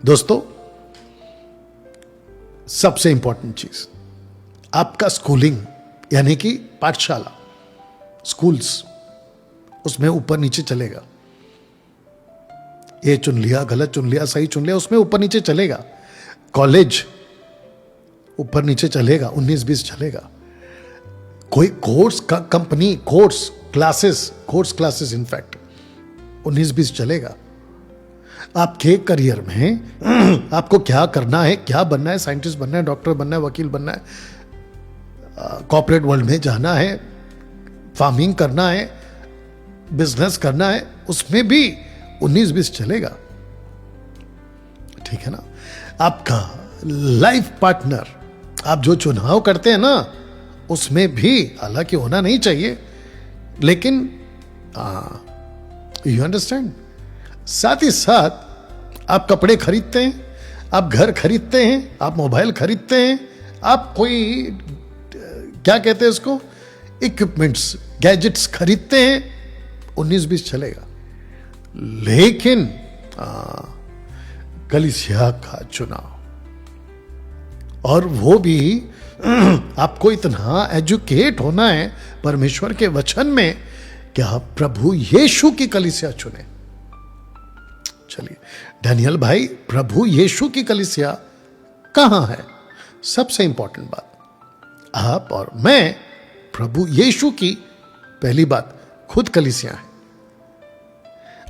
दोस्तों, सबसे इंपॉर्टेंट चीज, आपका स्कूलिंग यानी कि पाठशाला, स्कूल्स, उसमें ऊपर नीचे चलेगा। ये चुन लिया, गलत चुन लिया, सही चुन लिया, उसमें ऊपर नीचे चलेगा। कॉलेज ऊपर नीचे चलेगा, 19-20 चलेगा। कोई कोर्स का कंपनी, कोर्स क्लासेस इनफैक्ट 19-20 चलेगा। आपके करियर में आपको क्या करना है, क्या बनना है, साइंटिस्ट बनना है, डॉक्टर बनना है, वकील बनना है, कॉर्पोरेट वर्ल्ड में जाना है, फार्मिंग करना है, बिजनेस करना है, उसमें भी 19-20 चलेगा। ठीक है ना। आपका लाइफ पार्टनर, आप जो चुनाव करते हैं ना, उसमें भी हालांकि होना नहीं चाहिए, लेकिन यू अंडरस्टैंड। साथ ही साथ आप कपड़े खरीदते हैं, आप घर खरीदते हैं, आप मोबाइल खरीदते हैं, आप कोई क्या कहते हैं इसको, इक्विपमेंट्स, गैजेट्स खरीदते हैं, 19-20 चलेगा। लेकिन कलीसिया का चुनाव, और वो भी आपको इतना एजुकेट होना है परमेश्वर के वचन में कि आप प्रभु यीशु की कलीसिया चुने। चलिए डैनियल भाई, प्रभु यीशु की कलीसिया कहां है? सबसे इंपॉर्टेंट बात, आप और मैं प्रभु यीशु की, पहली बात, खुद कलीसिया है,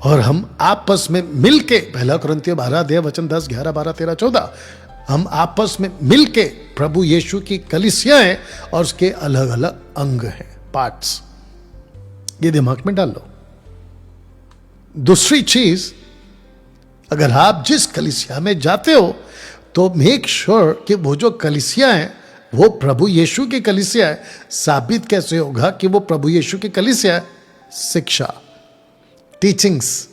और हम आपस में मिलके, 1 कुरिन्थियों 12 वचन 10, 11, 12, 13, 14, हम आपस में मिलके प्रभु यीशु की कलीसिया है, और उसके अलग अलग अंग हैं, पार्ट्स। ये दिमाग में डाल लो। दूसरी चीज, अगर आप जिस कलीसिया में जाते हो तो मेक श्योर कि वो जो कलीसिया है वो प्रभु यीशु की कलीसिया है। साबित कैसे होगा कि वो प्रभु यीशु की कलीसिया है? शिक्षा, टीचिंग्स।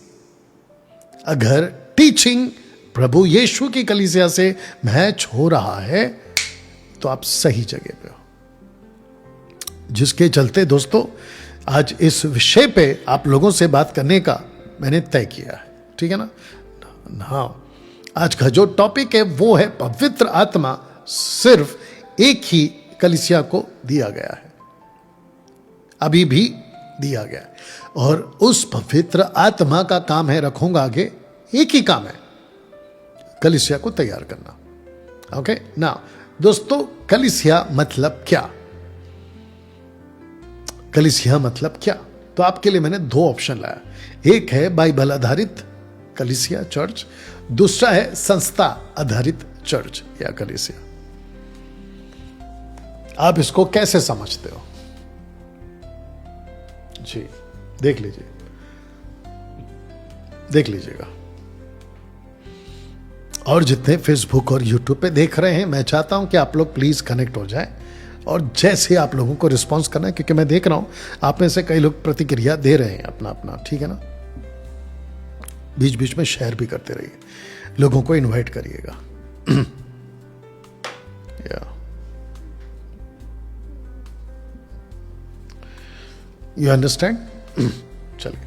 अगर टीचिंग प्रभु यीशु की कलीसिया से मैच हो रहा है तो आप सही जगह पे हो। जिसके चलते दोस्तों, आज इस विषय पे आप लोगों से बात करने का मैंने तय किया है। ठीक है ना। आज का जो टॉपिक है वो है पवित्र आत्मा सिर्फ एक ही कलीसिया को दिया गया है, अभी भी दिया गया है, और उस पवित्र आत्मा का काम है, रखूंगा आगे, एक ही काम है, कलीसिया को तैयार करना। ओके ना दोस्तों, कलीसिया मतलब क्या? कलीसिया मतलब क्या? तो आपके लिए मैंने 2 ऑप्शन लाया। एक है बाइबल आधारित कलीसिया, चर्च। दूसरा है संस्था आधारित चर्च या कलीसिया। आप इसको कैसे समझते हो जी? देख लीजिएगा। और जितने फेसबुक और यूट्यूब पे देख रहे हैं, मैं चाहता हूं कि आप लोग प्लीज कनेक्ट हो जाएं, और जैसे आप लोगों को रिस्पांस करना है, क्योंकि मैं देख रहा हूं आप में से कई लोग प्रतिक्रिया दे रहे हैं अपना। ठीक है ना। बीच बीच में शेयर भी करते रहिए, लोगों को इनवाइट करिएगा। You understand? चलिए,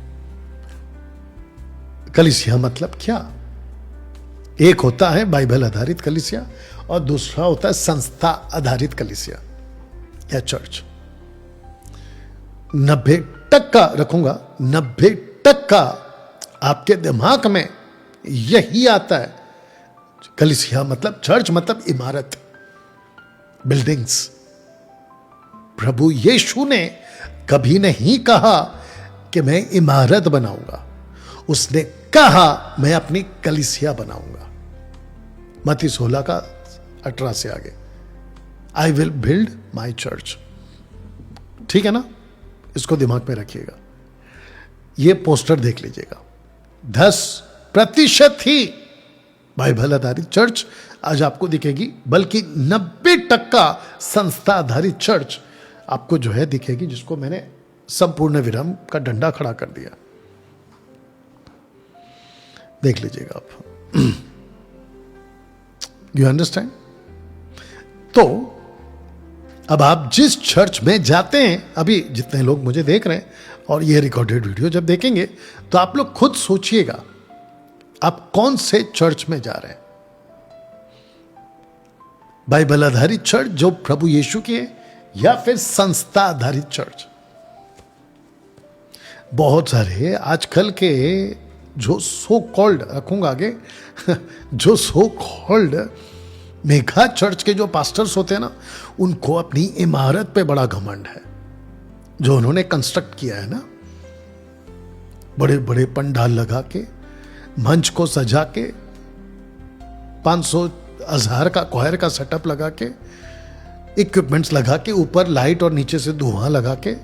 कलीसिया मतलब क्या? एक होता है बाइबल आधारित कलीसिया, और दूसरा होता है संस्था आधारित कलीसिया या चर्च। 90% रखूंगा, 90% आपके दिमाग में यही आता है। कलीसिया मतलब, चर्च मतलब इमारत, बिल्डिंग्स। प्रभु यीशु ने कभी नहीं कहा कि मैं इमारत बनाऊंगा, उसने कहा मैं अपनी कलीसिया बनाऊंगा। मत्ती 16:18 से आगे, I will build my church. ठीक है ना। इसको दिमाग में रखिएगा। ये पोस्टर देख लीजिएगा। 10% ही बाइबल आधारित चर्च आज आपको दिखेगी, बल्कि 90% संस्था आधारित चर्च आपको जो है दिखेगी, जिसको मैंने संपूर्ण विराम का डंडा खड़ा कर दिया। देख लीजिएगा आप। You understand? तो अब आप जिस चर्च में जाते हैं, अभी जितने लोग मुझे देख रहे हैं और ये रिकॉर्डेड वीडियो जब देखेंगे, तो आप लोग खुद सोचिएगा आप कौन से चर्च में जा रहे हैं। बाइबल आधारित चर्च जो प्रभु यीशु की है, या फिर संस्था आधारित चर्च। बहुत सारे आजकल के जो सो कॉल्ड, रखूंगा आगे जो सो कॉल्ड मेगा चर्च के जो पास्टर्स होते हैं ना, उनको अपनी इमारत पे बड़ा घमंड है जो उन्होंने कंस्ट्रक्ट किया है ना, बड़े बड़े पंडाल लगा के, मंच को सजा के, 500,000 का क्वायर का सेटअप लगा के, इक्विपमेंट्स लगा के, ऊपर लाइट और नीचे से धुआं लगा के,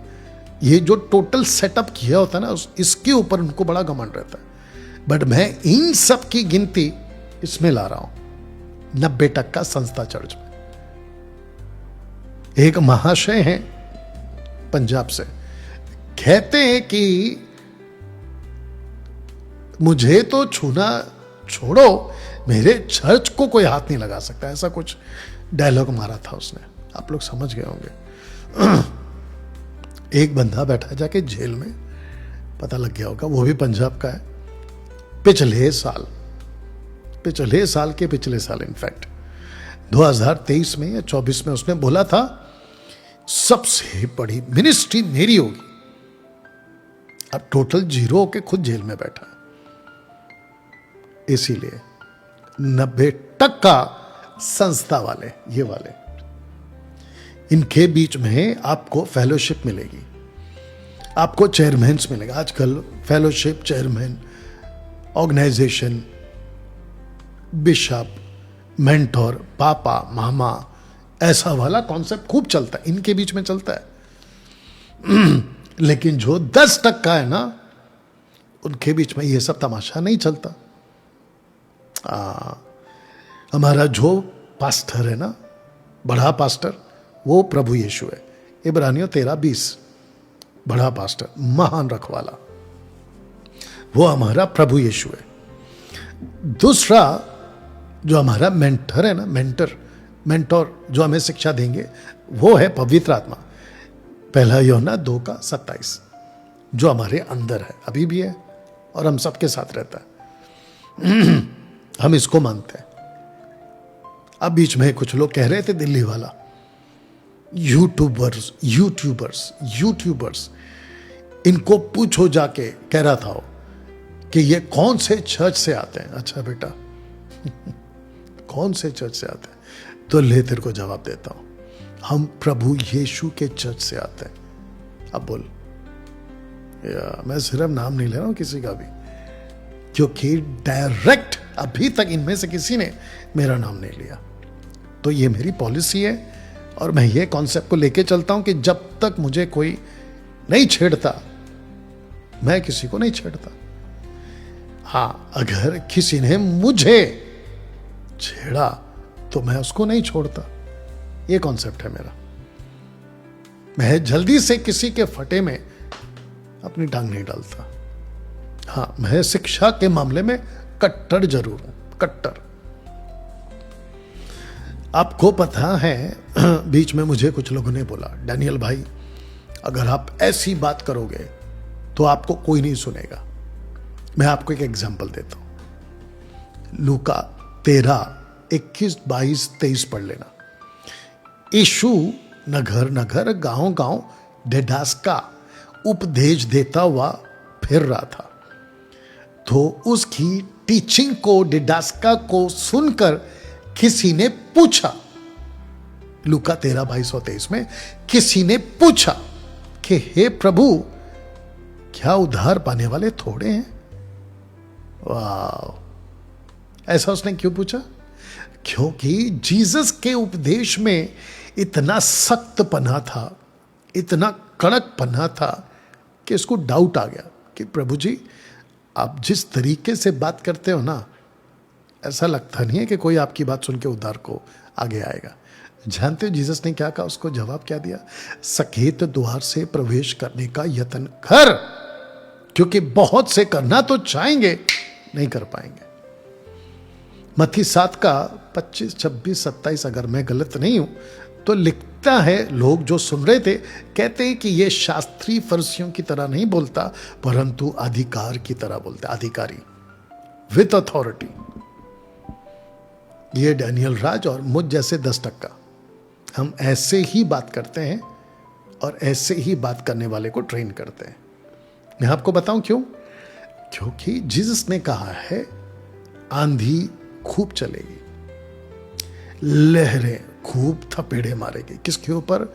ये जो टोटल सेटअप किया होता है ना, इसके ऊपर उनको बड़ा घमंड रहता है। बट मैं इन सब की गिनती इसमें ला रहा हूं 90% संस्था चर्च में। एक महाशय हैं पंजाब से, कहते हैं कि मुझे तो छूना छोड़ो, मेरे चर्च को कोई हाथ नहीं लगा सकता, ऐसा कुछ डायलॉग मारा था उसने। आप लोग समझ गए होंगे। एक बंदा बैठा जाके जेल में, पता लग गया होगा, वो भी पंजाब का है। पिछले साल के पिछले साल इनफैक्ट 2023 में या 24 में उसने बोला था सबसे बड़ी मिनिस्ट्री मेरी होगी। अब टोटल जीरो होके खुद जेल में बैठा है। इसीलिए 90% संस्था वाले, ये वाले, इनके बीच में आपको फेलोशिप मिलेगी, आपको चेयरमैन्स मिलेगा। आजकल fellowship, chairman, organization, bishop, mentor, पापा, मामा, ऐसा वाला कॉन्सेप्ट खूब चलता है, इनके बीच में चलता है। लेकिन जो 10% है ना, उनके बीच में ये सब तमाशा नहीं चलता। हमारा जो पास्टर है ना, बड़ा पास्टर, वो प्रभु यीशु है। इब्रानियों 13:20, बड़ा पास्टर, महान रखवाला, वो हमारा प्रभु यीशु है। दूसरा जो हमारा मेंटर है ना, मेंटोर जो हमें शिक्षा देंगे, वो है पवित्र आत्मा। 1 यूहन्ना 2:27, जो हमारे अंदर है, अभी भी है और हम सबके साथ रहता है। हम इसको मानते हैं। अब बीच में कुछ लोग कह रहे थे, दिल्ली वाला, यूट्यूबर्स, इनको पूछो जाके, कह रहा था वो, कि ये कौन से चर्च से आते हैं। अच्छा बेटा, कौन से चर्च से आते हैं? तो ले तेरे को जवाब देता हूं, हम प्रभु यीशु के चर्च से आते हैं। अब बोल, मैं सिर्फ नाम नहीं ले रहा हूं किसी का भी, क्योंकि डायरेक्ट अभी तक इनमें से किसी ने मेरा नाम नहीं लिया। तो ये मेरी पॉलिसी है और मैं ये कॉन्सेप्ट को लेके चलता हूं कि जब तक मुझे कोई नहीं छेड़ता, मैं किसी को नहीं छेड़ता। हां, अगर किसी ने मुझे छेड़ा तो मैं उसको नहीं छोड़ता। ये कॉन्सेप्ट है मेरा। मैं जल्दी से किसी के फटे में अपनी टांग नहीं डालता। हां, मैं शिक्षा के मामले में कट्टर जरूर हूं, कट्टर। आपको पता है, बीच में मुझे कुछ लोगों ने बोला, डैनियल भाई, अगर आप ऐसी बात करोगे तो आपको कोई नहीं सुनेगा। मैं आपको एक एग्जांपल देता हूं। लूका 13:21-22-23 पढ़ लेना। यीशु नगर नगर, गांव गांव डिडास्का उपदेश देता हुआ फिर रहा था। तो उसकी टीचिंग को, डिडास्का को सुनकर किसी ने पूछा, लूका 13:22-23 में किसी ने पूछा कि हे प्रभु, क्या उद्धार पाने वाले थोड़े हैं? वाह! ऐसा उसने क्यों पूछा? क्योंकि जीसस के उपदेश में इतना सख्त पना था, इतना कड़क पना था कि इसको डाउट आ गया कि प्रभु जी, आप जिस तरीके से बात करते हो ना, ऐसा लगता नहीं है कि कोई आपकी बात सुन के उद्धार को आगे आएगा। जानते हो जीसस ने क्या कहा? उसको जवाब क्या दिया? सकेत द्वार से प्रवेश करने का यत्न कर, क्योंकि बहुत से करना तो चाहेंगे, नहीं कर पाएंगे। मत्ती 7:25, 26, 27, अगर मैं गलत नहीं हूं तो लिखता है, लोग जो सुन रहे थे कहते हैं कि ये शास्त्री फरीसियों की तरह नहीं बोलता, परंतु अधिकार की तरह बोलता, अधिकारी, विथ अथॉरिटी। ये डैनियल राज और मुझ जैसे 10% हम ऐसे ही बात करते हैं और ऐसे ही बात करने वाले को ट्रेन करते हैं। मैं आपको बताऊं क्यों? क्योंकि जीसस ने कहा है आंधी खूब चलेगी, लहरें खूब थपेड़े मारेगी। किसके ऊपर?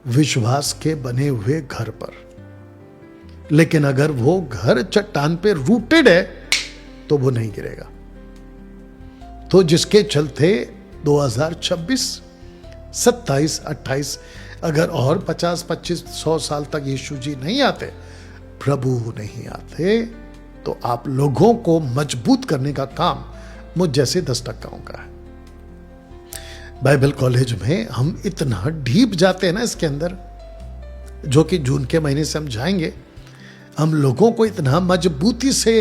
विश्वास के बने हुए घर पर। लेकिन अगर वो घर चट्टान पे रूटेड है तो वो नहीं गिरेगा। तो जिसके चलते 2026, 27, 28 अगर और 50, 25, 100 साल तक यीशु जी नहीं आते, प्रभु नहीं आते, तो आप लोगों को मजबूत करने का काम मुझ जैसे 10% का है। बाइबल कॉलेज में हम इतना डीप जाते हैं ना इसके अंदर, जो कि जून के महीने से हम जाएंगे। हम लोगों को इतना मजबूती से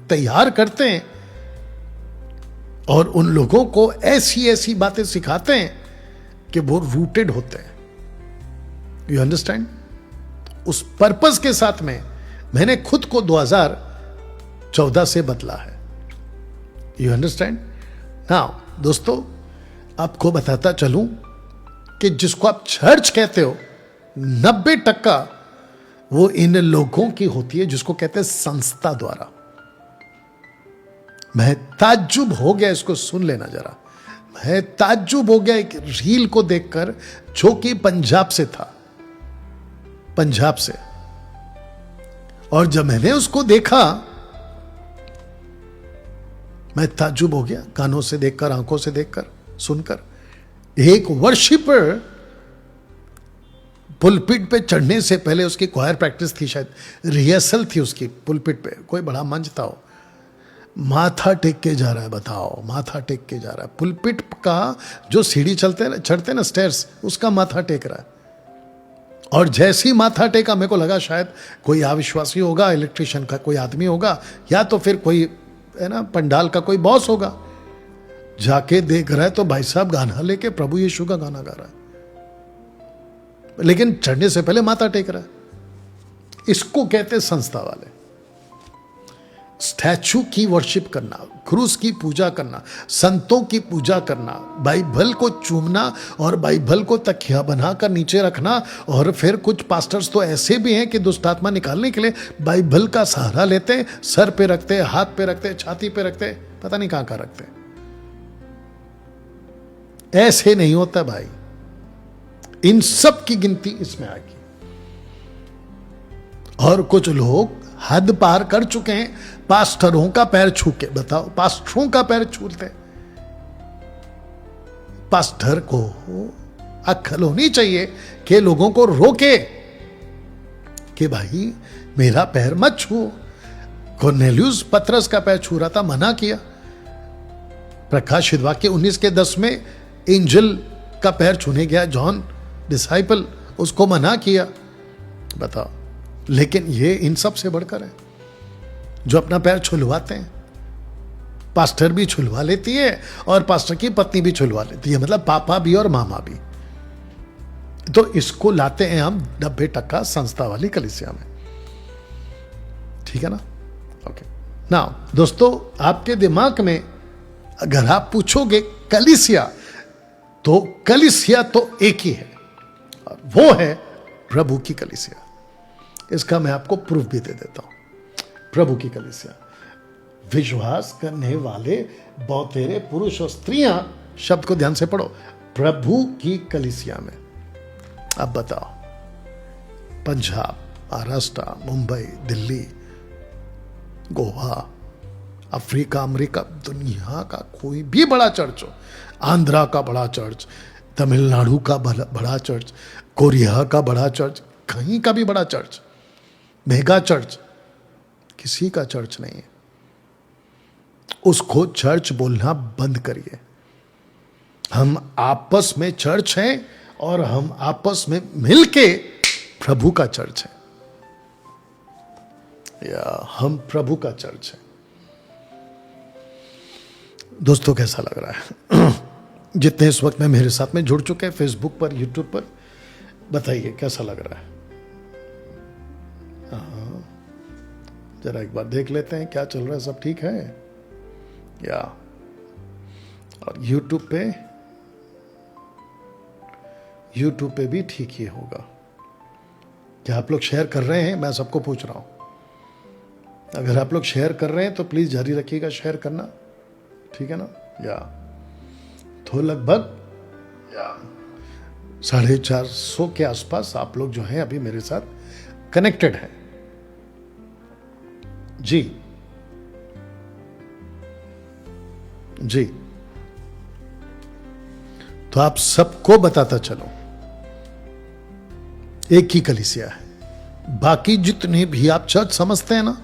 तैयार करते हैं और उन लोगों को ऐसी ऐसी बातें सिखाते हैं कि वो रूटेड होते हैं। You understand? उस पर्पस के साथ में मैंने खुद को 2014 से बदला है। You understand? नाउ दोस्तों, आपको बताता चलूं कि जिसको आप चर्च कहते हो 90% वो इन लोगों की होती है जिसको कहते हैं संस्था द्वारा। मैं ताज्जुब हो गया, इसको सुन लेना जरा। मैं ताज्जुब हो गया एक रील को देखकर, जो कि पंजाब से था, पंजाब से। और जब मैंने उसको देखा मैं ताज्जुब हो गया, कानों से देखकर, आंखों से देखकर, सुनकर। एक वर्शिपर पुलपिट पे चढ़ने से पहले उसकी क्वायर प्रैक्टिस थी, शायद रिहर्सल थी उसकी। पुलपिट पे कोई बड़ा मंच था, माथा टेक के जा रहा है। बताओ, माथा टेक के जा रहा है। पुलपिट का जो सीढ़ी चढ़ते ना स्टेयर्स, उसका माथा टेक रहा है। और जैसे ही माथा टेका, मेरे को लगा शायद कोई अविश्वासी होगा, इलेक्ट्रिशियन का कोई आदमी होगा, या तो फिर कोई है ना पंडाल का कोई बॉस होगा। जाके देख रहा है तो भाई साहब गाना लेके प्रभु यीशु का गाना गा रहा है, लेकिन चढ़ने से पहले माथा टेक रहा है। इसको कहते हैं संस्था वाले। स्टैचू की वर्शिप करना, क्रूस की पूजा करना, संतों की पूजा करना, बाइबल को चूमना और बाइबल को तकिया बनाकर नीचे रखना। और फिर कुछ पास्टर्स तो ऐसे भी हैं कि दुष्ट आत्मा निकालने के लिए बाइबल का सहारा लेते, सर पे रखते, हाथ पे रखते, छाती पे रखते, पता नहीं कहां कहां रखते। ऐसे नहीं होता भाई। इन सब की गिनती इसमें आएगी। और कुछ लोग हद पार कर चुके हैं, पास्टरों का पैर छू के। बताओ, पास्टरों का पैर छूते। पास्टर को अक्ल होनी चाहिए कि लोगों को रोके कि भाई मेरा पैर मत छू। कॉर्नेलियुस पतरस का पैर छू रहा था, मना किया। प्रकाशित वाक्य 19:10 में एंजल का पैर छूने गया, जॉन डिसाइपल, उसको मना किया। बताओ। लेकिन ये इन सब से बढ़कर है जो अपना पैर छुलवाते हैं। पास्टर भी छुलवा लेती है और पास्टर की पत्नी भी छुलवा लेती है, मतलब पापा भी और मामा भी। तो इसको लाते हैं हम 90% संस्था वाली कलीसिया में। ठीक है ना? ओके। नाउ दोस्तों, आपके दिमाग में अगर आप पूछोगे कलीसिया, तो कलीसिया तो एक ही है, और वो है प्रभु की कलीसिया। इसका मैं आपको प्रूफ भी दे देता हूं। प्रभु की कलीसिया, विश्वास करने वाले बहुतेरे पुरुष और स्त्रियां, शब्द को ध्यान से पढ़ो, प्रभु की कलीसिया में। अब बताओ, पंजाब, महाराष्ट्र, मुंबई, दिल्ली, गोवा, अफ्रीका, अमेरिका, दुनिया का कोई भी बड़ा चर्च हो, आंध्रा का बड़ा चर्च, तमिलनाडु का बड़ा चर्च, कोरिया का बड़ा चर्च, कहीं का भी बड़ा चर्च, मेगा चर्च, किसी का चर्च नहीं है। उसको चर्च बोलना बंद करिए। हम आपस में चर्च हैं और हम आपस में मिलके प्रभु का चर्च है, या हम प्रभु का चर्च है। दोस्तों, कैसा लग रहा है? जितने इस वक्त में मेरे साथ में जुड़ चुके हैं फेसबुक पर, यूट्यूब पर, बताइए कैसा लग रहा है? जरा एक बार देख लेते हैं क्या चल रहा है, सब ठीक है या? और यूट्यूब पे भी ठीक ही होगा। क्या आप लोग शेयर कर रहे हैं? मैं सबको पूछ रहा हूं। अगर आप लोग शेयर कर रहे हैं तो प्लीज जारी रखिएगा शेयर करना, ठीक है ना? या तो लगभग 450 के आसपास आप लोग जो हैं अभी मेरे साथ कनेक्टेड हैं जी। जी, तो आप सबको बताता चलो, एक ही कलीसिया है। बाकी जितने भी आप चर्च समझते हैं ना,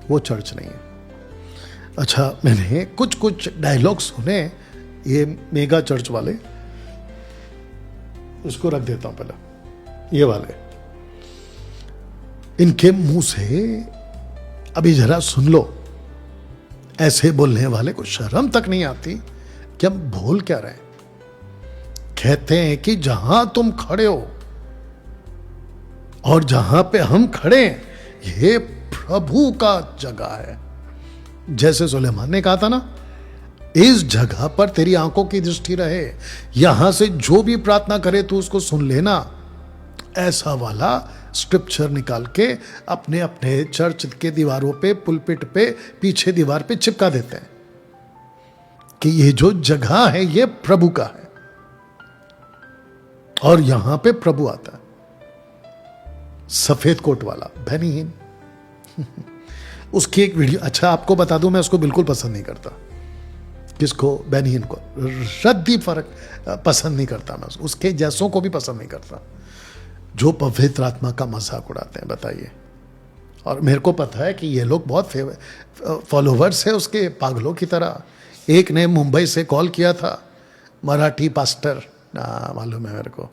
वो चर्च नहीं है। अच्छा, मैंने कुछ डायलॉग सुने ये मेगा चर्च वाले, उसको रख देता हूं पहले। ये वाले इनके मुंह से अभी जरा सुन लो। ऐसे बोलने वाले को शर्म तक नहीं आती कि हम बोल क्या रहे हैं। कहते हैं कि जहां तुम खड़े हो और जहां पे हम खड़े हैं, ये प्रभु का जगह है। जैसे सुलेमान ने कहा था ना, इस जगह पर तेरी आंखों की दृष्टि रहे, यहां से जो भी प्रार्थना करे तू उसको सुन लेना। ऐसा वाला स्क्रिप्चर निकाल के अपने अपने चर्च के दीवारों पे, पुलपिट पे, पीछे दीवार पे चिपका देते हैं कि ये जो जगह है ये प्रभु का है और यहां पे प्रभु आता है। सफेद कोट वाला बेनीहीन उसकी एक वीडियो, अच्छा आपको बता दूं, मैं उसको बिल्कुल पसंद नहीं करता। किसको? बेनीहीन को रद्दी फर्क पसंद नहीं करता मैं, उसके जैसों को भी पसंद नहीं करता जो पवित्र आत्मा का मजाक उड़ाते हैं। बताइए। और मेरे को पता है कि ये लोग बहुत फॉलोवर्स है उसके, पागलों की तरह। एक ने मुंबई से कॉल किया था, मराठी पास्टर, ना मालूम है मेरे को,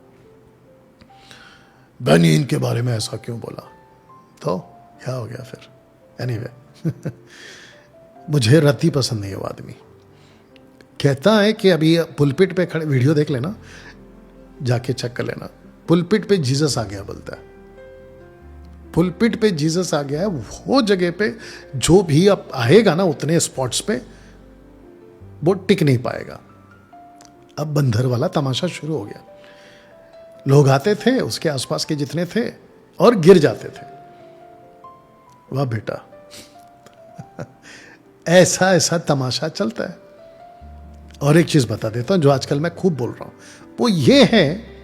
बेनीहीन के बारे में ऐसा क्यों बोला। तो क्या हो गया फिर? एनीवे मुझे रत्ती पसंद नहीं है वो आदमी। कहता है कि अभी पुलपिट पे खड़े, वीडियो देख लेना, जाके चेक कर लेना, पुलपिट पे जीसस आ गया बोलता है। पुलपिट पे जीसस आ गया है। वो जगह पे जो भी अब आएगा ना उतने स्पॉट्स पे, वो टिक नहीं पाएगा। अब बंदर वाला तमाशा शुरू हो गया। लोग आते थे उसके आसपास के जितने थे और गिर जाते थे। वाह बेटा ऐसा ऐसा तमाशा चलता है। और एक चीज बता देता हूं जो आजकल मैं खूब बोल रहा हूं, वो ये है,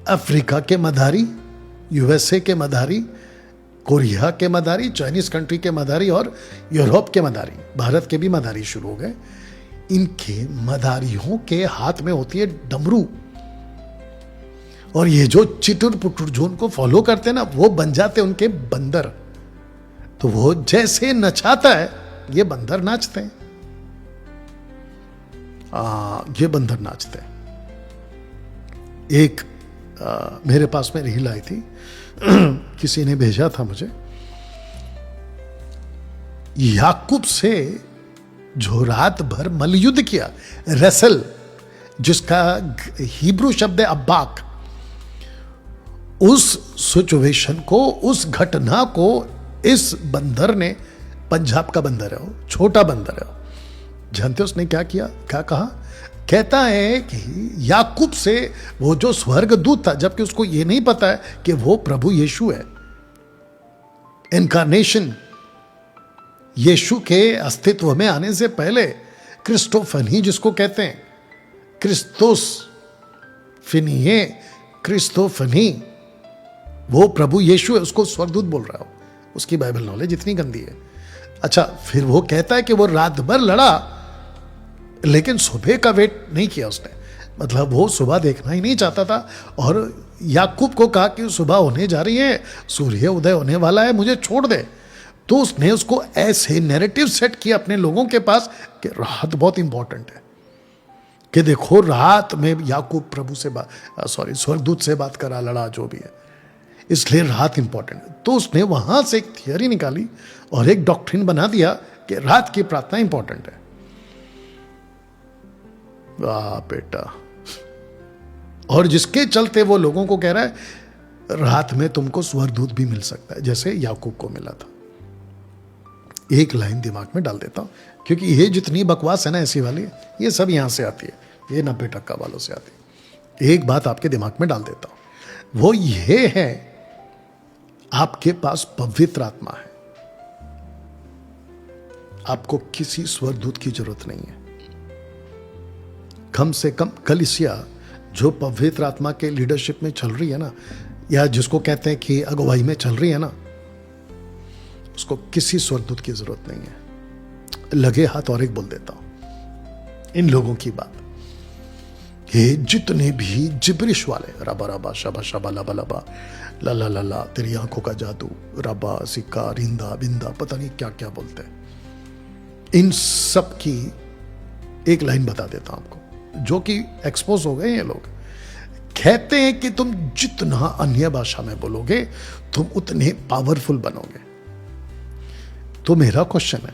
अफ्रीका के मदारी, यूएसए के मदारी, कोरिया के मदारी, चाइनीज कंट्री के मदारी और यूरोप के मदारी, भारत के भी मदारी शुरू हो गए। इनके मदारियों के हाथ में होती है डमरू, और ये जो चिटुर पुटुर जो उनको फॉलो करते हैं ना, वो बन जाते उनके बंदर। तो वो जैसे नचाता है ये बंदर नाचते हैं। ये बंदर नाचते हैं। एक मेरे पास में रील आई थी किसी ने भेजा था मुझे, याकूब से जो रात भर मलयुद्ध किया, रेसल, जिसका हिब्रू शब्द है अब्बाक, उस सिचुएशन को, उस घटना को इस बंदर ने, पंजाब का बंदर है वो, छोटा बंदर है वो, जानते हो उसने क्या किया, क्या कहा? कहता है कि याकूब से वो जो स्वर्गदूत था, जबकि उसको ये नहीं पता है कि वो प्रभु यीशु है, इनकारनेशन, यीशु के अस्तित्व में आने से पहले क्रिस्टोफनी जिसको कहते हैं, क्रिस्तोस फिनिये, क्रिस्टोफनी, वो प्रभु यीशु है, उसको स्वर्गदूत बोल रहा हो। उसकी बाइबल नॉलेज इतनी गंदी है। अच्छा, फिर वो कहता है कि वो रात भर लड़ा लेकिन सुबह का वेट नहीं किया उसने, मतलब वो सुबह देखना ही नहीं चाहता था। और याकूब को कहा कि सुबह होने जा रही है, सूर्य उदय होने वाला है, मुझे छोड़ दे। तो उसने उसको ऐसे नैरेटिव सेट किया अपने लोगों के पास कि रात बहुत इंपॉर्टेंट है, कि देखो रात में याकूब प्रभु से स्वर्गदूत से बात करा, लड़ा, जो भी है, इसलिए रात इंपॉर्टेंट है। तो उसने वहां से एक थियरी निकाली और एक डॉक्ट्रिन बना दिया कि रात की प्रार्थना इंपॉर्टेंट है। वाह बेटा। और जिसके चलते वो लोगों को कह रहा है रात में तुमको स्वर्गदूत भी मिल सकता है, जैसे याकूब को मिला था। एक लाइन दिमाग में डाल देता हूं, क्योंकि ये जितनी बकवास है ना ऐसी वाली, ये सब यहां से आती है, ये 90% वालों से आती है। एक बात आपके दिमाग में डाल देता हूं, वो ये है, आपके पास पवित्र आत्मा है, आपको किसी स्वरदूत की जरूरत नहीं है। कम से कम कलीसिया जो पवित्र आत्मा के लीडरशिप में चल रही है ना, या जिसको कहते हैं कि अगुवाई में चल रही है ना, उसको किसी स्वरदूत की जरूरत नहीं है। लगे हाथ और एक बोल देता हूं इन लोगों की बात, ये जितने भी जिब्रिश वाले, रबा रबा शबा शबा लबा लबा ला ला ला ला, तेरी आंखों का जादू, रबा सिक्का रिंदा बिंदा, पता नहीं क्या क्या बोलते हैं, इन सब की एक लाइन बता देता हूं आपको, जो कि एक्सपोज हो गए ये लोग। कहते हैं कि तुम जितना अन्य भाषा में बोलोगे तुम उतने पावरफुल बनोगे। तो मेरा क्वेश्चन है,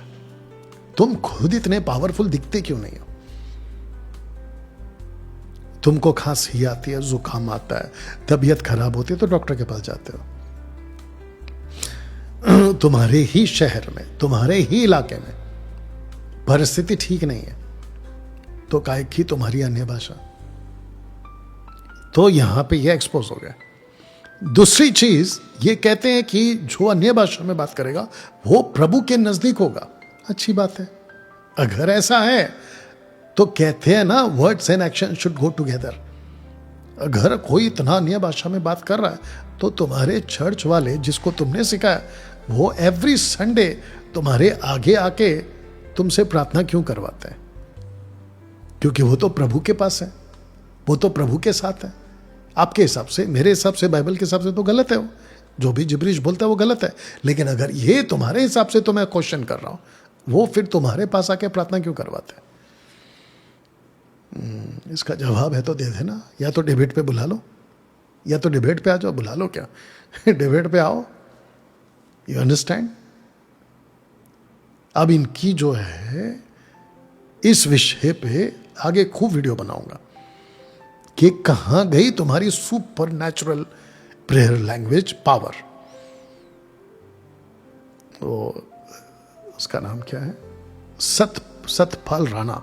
तुम खुद इतने पावरफुल दिखते क्यों नहीं हो? तुमको खांसी आती है, जुकाम आता है, तबीयत खराब होती है तो डॉक्टर के पास जाते हो। तुम्हारे ही शहर में, तुम्हारे ही इलाके में परिस्थिति ठीक नहीं है, तो काहे की तुम्हारी अन्य भाषा? तो यहां पे ये एक्सपोज हो गया। दूसरी चीज, ये कहते हैं कि जो अन्य भाषा में बात करेगा वो प्रभु के नजदीक होगा। अच्छी बात है, अगर ऐसा है तो कहते हैं ना, words and action should go together. अगर कोई इतना अन्य भाषा में बात कर रहा है तो तुम्हारे चर्च वाले जिसको तुमने सिखाया, वो एवरी संडे तुम्हारे आगे आके तुमसे प्रार्थना क्यों करवाते हैं? क्योंकि वो तो प्रभु के पास है, वो तो प्रभु के साथ है। आपके हिसाब से, मेरे हिसाब से, बाइबल के हिसाब से तो गलत है, वो जो भी जिब्रिश बोलता है वो गलत है। लेकिन अगर ये तुम्हारे हिसाब से, तो मैं क्वेश्चन कर रहा हूं, वो फिर तुम्हारे पास आके प्रार्थना क्यों करवाते हैं? इसका जवाब है तो दे देना, या तो डिबेट पे बुला लो, या तो डिबेट पे आ जाओ, बुला लो क्या डिबेट पे आओ। You understand? अब इनकी जो है, इस विषय पे आगे खूब वीडियो बनाऊंगा कि कहां गई तुम्हारी super natural prayer language power. वो उसका नाम क्या है, सतपाल राणा,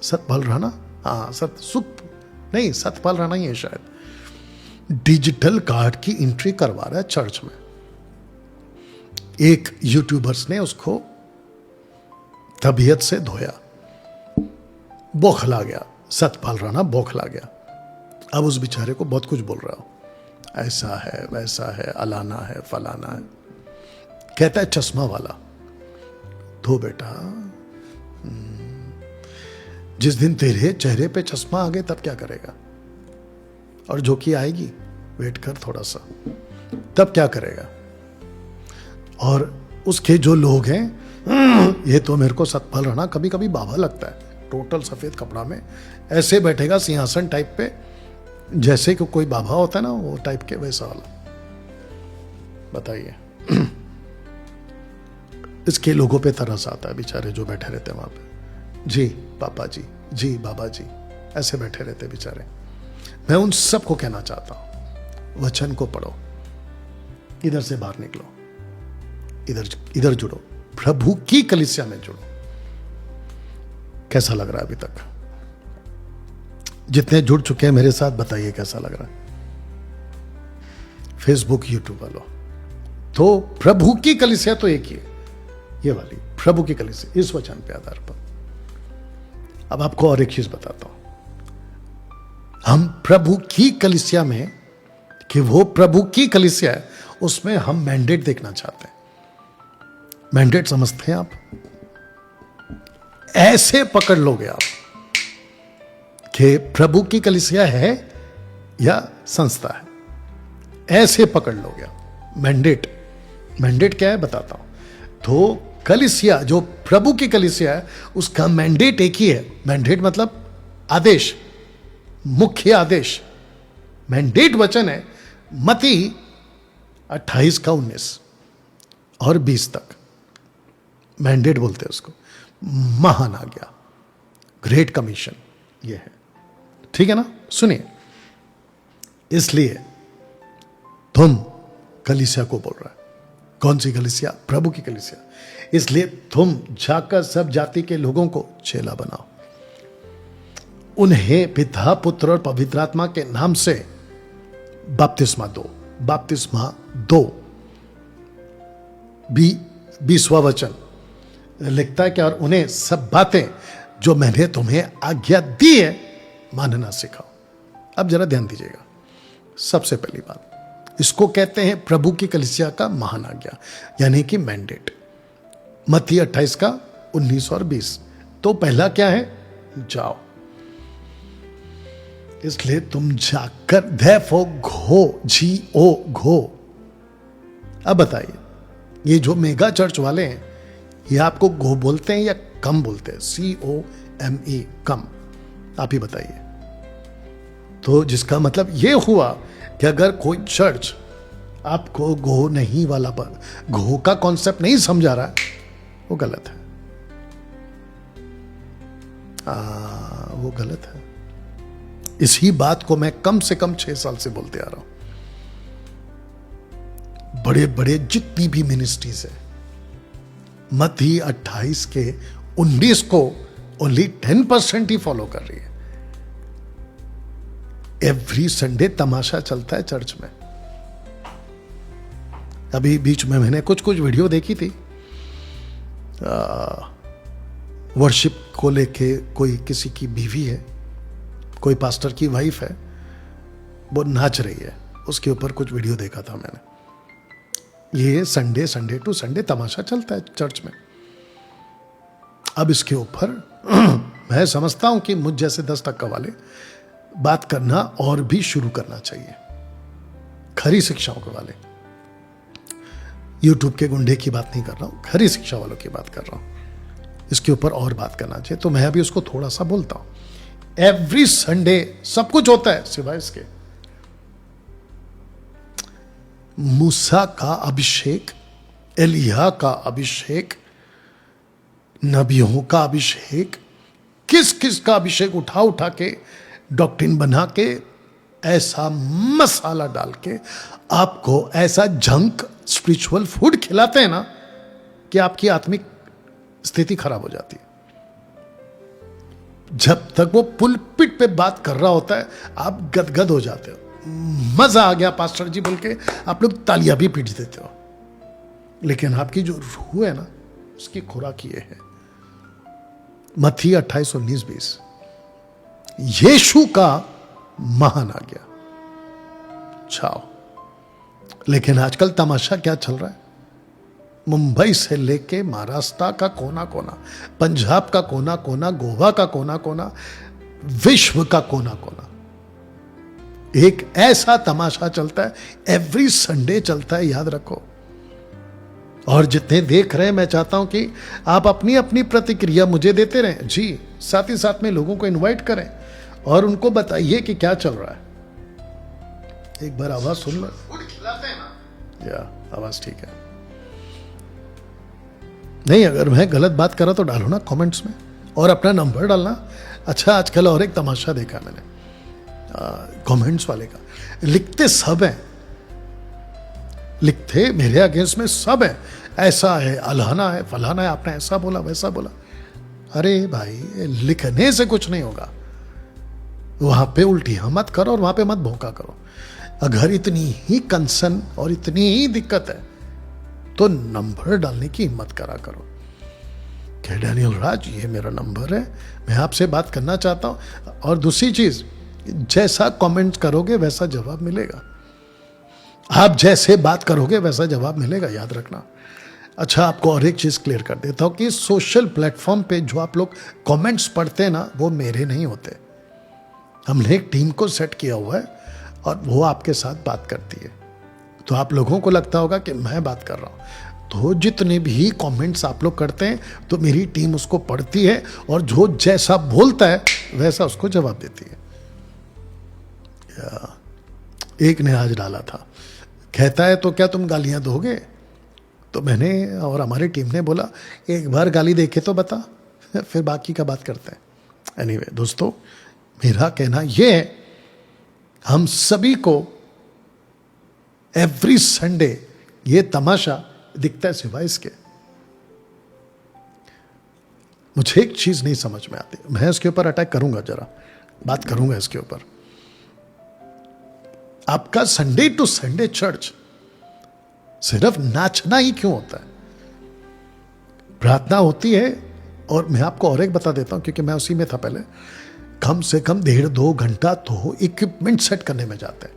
सतपाल राणा, हाँ, सतपाल राणा ही है शायद। डिजिटल कार्ड की एंट्री करवा रहा है चर्च में। एक यूट्यूबर्स ने उसको तबीयत से धोया, बौखला गया, सतपाल राणा बौखला गया। अब उस बेचारे को बहुत कुछ बोल रहा हो, ऐसा है, वैसा है, अलाना है, फलाना है। कहता है चश्मा वाला, धो बेटा, जिस दिन तेरे चेहरे पे चश्मा आ गए तब क्या करेगा? और जो कि आएगी, वेट कर थोड़ा सा, तब क्या करेगा? और उसके जो लोग हैं, ये तो मेरे को सतपाल राणा कभी कभी बाबा लगता है, टोटल सफेद कपड़ा में ऐसे बैठेगा सिंहासन टाइप पे, जैसे कि कोई बाबा होता है ना, वो टाइप के, वैसा वाला। बताइए, इसके लोगों पे तरस आता है, बेचारे जो बैठे रहते हैं वहां पे, जी पापा जी, जी बाबा जी, ऐसे बैठे रहते बेचारे। मैं उन सबको कहना चाहता हूं, वचन को पढ़ो, इधर से बाहर निकलो, इधर जुड़ो, प्रभु की कलीसिया में जुड़ो। कैसा लग रहा है अभी तक? जितने जुड़ चुके हैं मेरे साथ, बताइए कैसा लग रहा है? फेसबुक, यूट्यूब वालों, तो प्रभु की कलीसिया तो एक ही है, ये वाली प्रभु की कलीसिया, इस वचन पे आधार पर। अब आपको और एक चीज बताता हूं, हम प्रभु की कलीसिया में, कि वो प्रभु की कलीसिया है, उसमें हम मैंडेट देखना चाहते हैं। मैंडेट समझते हैं आप? ऐसे पकड़ लोगे आप कि प्रभु की कलीसिया है या संस्था है, ऐसे पकड़ लोगे आप। मैंडेट क्या है बताता हूं। तो कलीसिया, जो प्रभु की कलीसिया है, उसका मैंडेट एक ही है। मैंडेट मतलब आदेश, मुख्य आदेश। मैंडेट वचन है मत्ती 28 का 19 और 20 तक। मैंडेट बोलते हैं उसको, महान आज्ञा, ग्रेट कमीशन, ये है। ठीक है ना? सुनिए, इसलिए तुम कलीसिया को बोल रहा है, कौन सी कलीसिया? प्रभु की कलीसिया। इसलिए तुम जाकर सब जाति के लोगों को चेला बनाओ, उन्हें पिता पुत्र और पवित्र आत्मा के नाम से बपतिस्मा दो। बपतिस्मा दो, 20वां वचन लिखता है कि और उन्हें सब बातें जो मैंने तुम्हें आज्ञा दी है मानना सिखाओ। अब जरा ध्यान दीजिएगा, सबसे पहली बात, इसको कहते हैं प्रभु की कलीसिया का महान आज्ञा, यानी कि मैंडेट। मत्ती 28 का 19 और 20। तो पहला क्या है? जाओ। इसलिए तुम जाकर, therefore घो, GO, घो। अब बताइए, ये जो मेगा चर्च वाले हैं, ये आपको गो बोलते हैं या कम बोलते हैं? COME, कम। आप ही बताइए। तो जिसका मतलब ये हुआ कि अगर कोई चर्च आपको गो नहीं वाला, पर गो का कॉन्सेप्ट नहीं समझा रहा है, वो गलत है। वो गलत है। इसी बात को मैं कम से कम 6 साल से बोलते आ रहा हूं। बड़े बड़े जितनी भी मिनिस्ट्रीज है, मत्ती 28 के 19 को ओनली 10% ही फॉलो कर रही है। एवरी संडे तमाशा चलता है चर्च में। अभी बीच में मैंने कुछ वीडियो देखी थी, वर्शिप को लेके, कोई किसी की बीवी है, कोई पास्टर की वाइफ है, वो नाच रही है, उसके ऊपर कुछ वीडियो देखा था मैंने। ये संडे टू संडे तमाशा चलता है चर्च में। अब इसके ऊपर मैं समझता हूं कि मुझ जैसे 10% वाले बात करना और भी शुरू करना चाहिए। खरी शिक्षाओं के वाले, यूट्यूब के गुंडे की बात नहीं कर रहा हूं, खरी शिक्षा वालों की बात कर रहा हूं। इसके ऊपर और बात करना चाहिए। तो मैं अभी उसको थोड़ा सा बोलता हूं। एवरी संडे सब कुछ होता है सिवाय इसके। मूसा का अभिषेक, एलिया का अभिषेक, नबियों का अभिषेक, किस किस का अभिषेक उठा के डॉक्ट्रिन बना के, ऐसा मसाला डाल के आपको ऐसा जंक स्पिरिचुअल फूड खिलाते हैं ना कि आपकी आत्मिक स्थिति खराब हो जाती है। जब तक वो पुलपिट पे बात कर रहा होता है, आप गदगद हो जाते हो, मजा आ गया पास्टर जी बोल के आप लोग तालियां भी पीट देते हो। लेकिन आपकी जो रूह है ना, उसकी खुराक ये है। मत्ती 28, 19, 20, यीशु का महान आ गया, जाओ। लेकिन आजकल तमाशा क्या चल रहा है? मुंबई से लेके महाराष्ट्र का कोना कोना, पंजाब का कोना कोना, गोवा का कोना कोना, विश्व का कोना कोना, एक ऐसा तमाशा चलता है। एवरी संडे चलता है, याद रखो। और जितने देख रहे हैं, मैं चाहता हूं कि आप अपनी अपनी प्रतिक्रिया मुझे देते रहें जी। साथ ही साथ में लोगों को इनवाइट करें और उनको बताइए कि क्या चल रहा है। एक बार आवाज सुन लो, खिलाते हैं ना, या आवाज ठीक है? नहीं, अगर मैं गलत बात कर रहा तो डालो ना कमेंट्स में, और अपना नंबर डालना। अच्छा, आजकल और एक तमाशा देखा मैंने कमेंट्स वाले का, लिखते सब हैं, लिखते मेरे अगेंस्ट में सब है, ऐसा है, अल्हाना है, फलाना है, आपने ऐसा बोला वैसा बोला। अरे भाई, लिखने से कुछ नहीं होगा। वहां पे उल्टियां मत करो और वहां पे मत भौंका करो। अगर इतनी ही कंसर्न और इतनी ही दिक्कत है तो नंबर डालने की हिम्मत करा करो कि डैनियल राज, ये मेरा नंबर है, मैं आपसे बात करना चाहता हूं। और दूसरी चीज, जैसा कमेंट करोगे वैसा जवाब मिलेगा। आप जैसे बात करोगे वैसा जवाब मिलेगा, याद रखना। अच्छा, आपको और एक चीज क्लियर कर देता हूं कि सोशल प्लेटफॉर्म पे जो आप लोग कमेंट्स पढ़ते हैं ना, वो मेरे नहीं होते। हमने एक टीम को सेट किया हुआ है और वो आपके साथ बात करती है। तो आप लोगों को लगता होगा कि मैं बात कर रहा हूं, तो जितने भी कमेंट्स आप लोग करते हैं तो मेरी टीम उसको पढ़ती है और जो जैसा बोलता है वैसा उसको जवाब देती है। एक ने आज डाला था, कहता है तो क्या तुम गालियां दोगे? तो मैंने और हमारी टीम ने बोला, एक बार गाली देखे तो बता, फिर बाकी का बात करते हैं। एनीवे दोस्तों, मेरा कहना यह है, हम सभी को एवरी संडे ये तमाशा दिखता है सिवाय इसके? मुझे एक चीज नहीं समझ में आती, मैं इसके ऊपर अटैक करूंगा, जरा बात करूंगा इसके ऊपर। आपका संडे टू संडे चर्च सिर्फ नाचना ही क्यों होता है? प्रार्थना होती है, और मैं आपको और एक बता देता हूं क्योंकि मैं उसी में था पहले, कम से कम 1.5-2 घंटा तो इक्विपमेंट सेट करने में जाते हैं।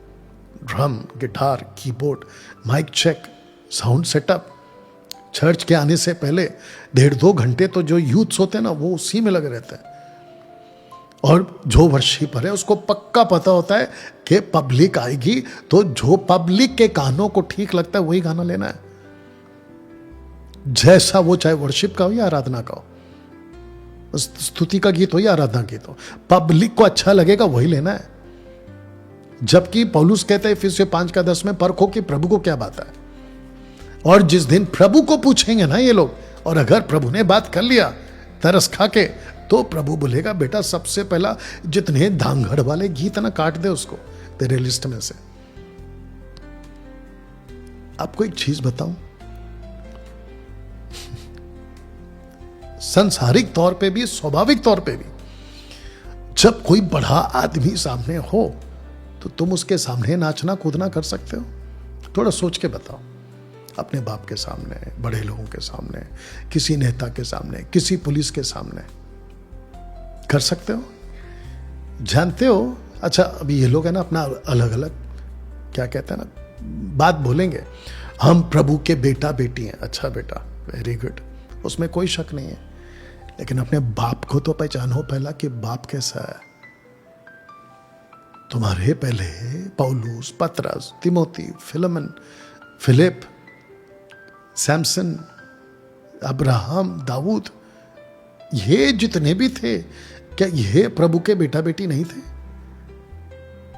Drum, guitar, keyboard, mic check, sound setup. Church के आने से पहले 1.5-2 घंटे तो जो यूथ्स होते हैं ना, वो उसी में लगे रहते हैं। और जो वर्शिपर है उसको पक्का पता होता है कि पब्लिक आएगी, तो जो पब्लिक के कानों को ठीक लगता है वही गाना लेना है, जैसा वो, चाहे वर्शिप का हो या आराधना का हो, स्तुति का गीत हो या आराधना गीत हो, पब्लिक को अच्छा लगेगा वही लेना है। जबकि पौलुस कहते हैं इफिसियों 5:10 में, परखो कि प्रभु को क्या बात है। और जिस दिन प्रभु को पूछेंगे ना ये लोग, और अगर प्रभु ने बात कर लिया तरस खा के, तो प्रभु बोलेगा बेटा सबसे पहला जितने धांगड़ वाले गीत ना काट दे उसको तेरे लिस्ट में से। आपको एक चीज बताऊं, संसारिक तौर पे भी, स्वाभाविक तौर पे भी, जब कोई बड़ा आदमी सामने हो तो तुम उसके सामने नाचना कूदना कर सकते हो? थोड़ा सोच के बताओ। अपने बाप के सामने, बड़े लोगों के सामने, किसी नेता के सामने, किसी पुलिस के सामने कर सकते हो? जानते हो, अच्छा अभी ये लोग है ना अपना अलग अलग क्या कहते हैं ना, बात बोलेंगे, हम प्रभु के बेटा बेटी हैं। अच्छा बेटा, वेरी गुड, उसमें कोई शक नहीं है, लेकिन अपने बाप को तो पहचानो पहला कि बाप कैसा है। तुम्हारे पहले पौलुस, पतरस, तिमोथी, फिलमन, फिलिप, सैमसन, अब्राहम, दाऊद, ये जितने भी थे, क्या ये प्रभु के बेटा बेटी नहीं थे?